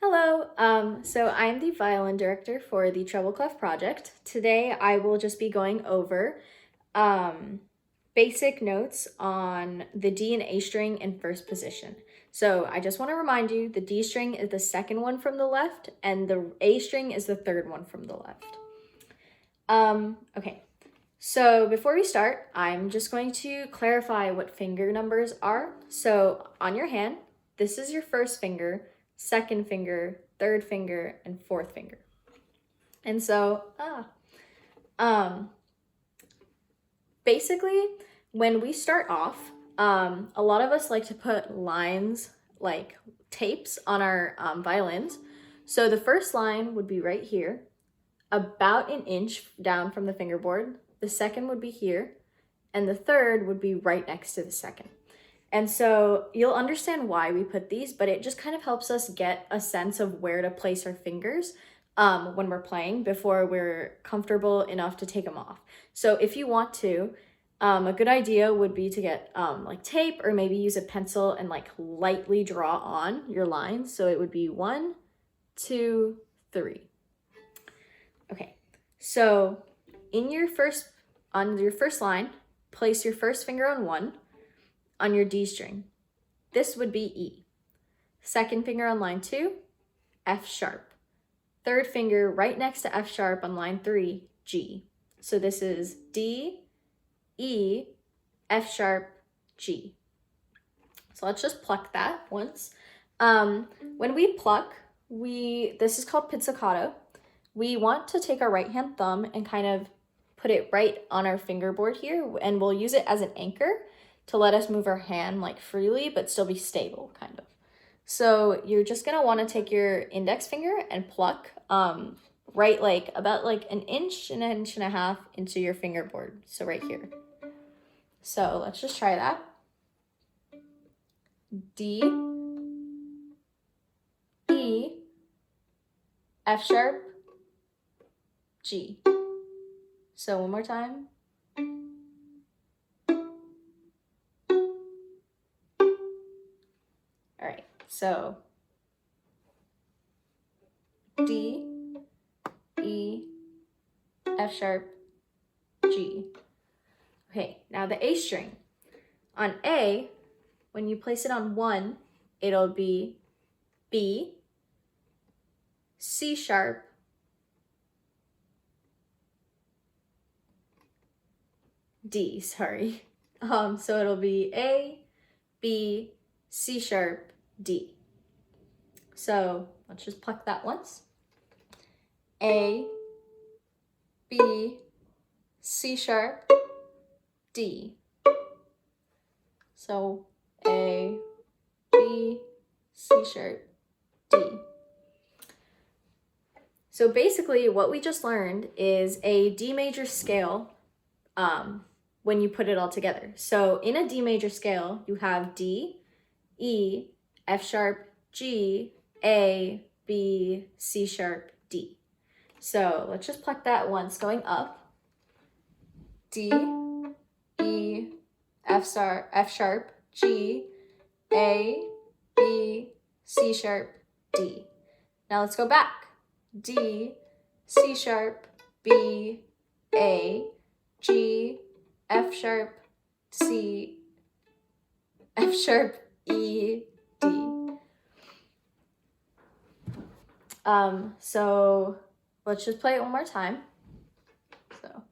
Hello, so I'm the violin director for the Treble Clef project. Today I will just be going over basic notes on the D and A string in first position. So I just want to remind you the D string is the second one from the left and the A string is the third one from the left. Okay, so before we start, I'm just going to clarify what finger numbers are. So on your hand, this is your first finger, second finger, third finger, and fourth finger. And so, basically, when we start off, a lot of us like to put lines, like tapes, on our violins. So the first line would be right here, about an inch down from the fingerboard. The second would be here, and the third would be right next to the second. And so you'll understand why we put these, but it just kind of helps us get a sense of where to place our fingers when we're playing before we're comfortable enough to take them off. So if you want to, a good idea would be to get like tape or maybe use a pencil and like lightly draw on your lines. So it would be 1, 2, 3. Okay, so on your first line, place your first finger on 1 on your D string. This would be E. Second finger on line 2, F sharp. Third finger right next to F sharp on line 3, G. So this is D, E, F sharp, G. So let's just pluck that once. When we pluck, this is called pizzicato. We want to take our right hand thumb and kind of put it right on our fingerboard here, and we'll use it as an anchor to let us move our hand like freely, but still be stable, kind of. So you're just gonna wanna take your index finger and pluck right like about like an inch and a half into your fingerboard. So right here. So let's just try that. D, E, F sharp, G. So one more time. All right, so D, E, F sharp, G. Okay, now the A string. On A, when you place it on 1, it'll be B, C sharp, D, sorry. So it'll be A, B, C sharp, D. So let's just pluck that once. A, B, C sharp, D. So A, B, C sharp, D. So basically what we just learned is a D major scale when you put it all together. So in a D major scale, you have D, E, F sharp, G, A, B, C sharp, D. So let's just pluck that once going up. D, E, F sharp, G, A, B, C sharp, D. Now let's go back. D, C sharp, B, A, G, F sharp, C, F sharp, E, D. So let's just play it one more time. So.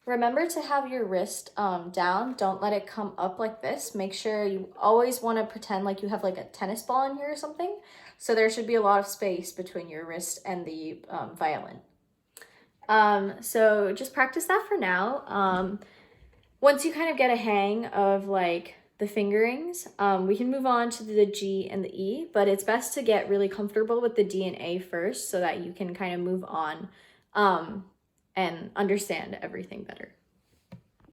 Remember to have your wrist down. Don't let it come up like this. Make sure you always want to pretend like you have like a tennis ball in here or something. So there should be a lot of space between your wrist and the violin. So just practice that for now. Once you kind of get a hang of like the fingerings, we can move on to the G and the E, but it's best to get really comfortable with the D and A first so that you can kind of move on and understand everything better.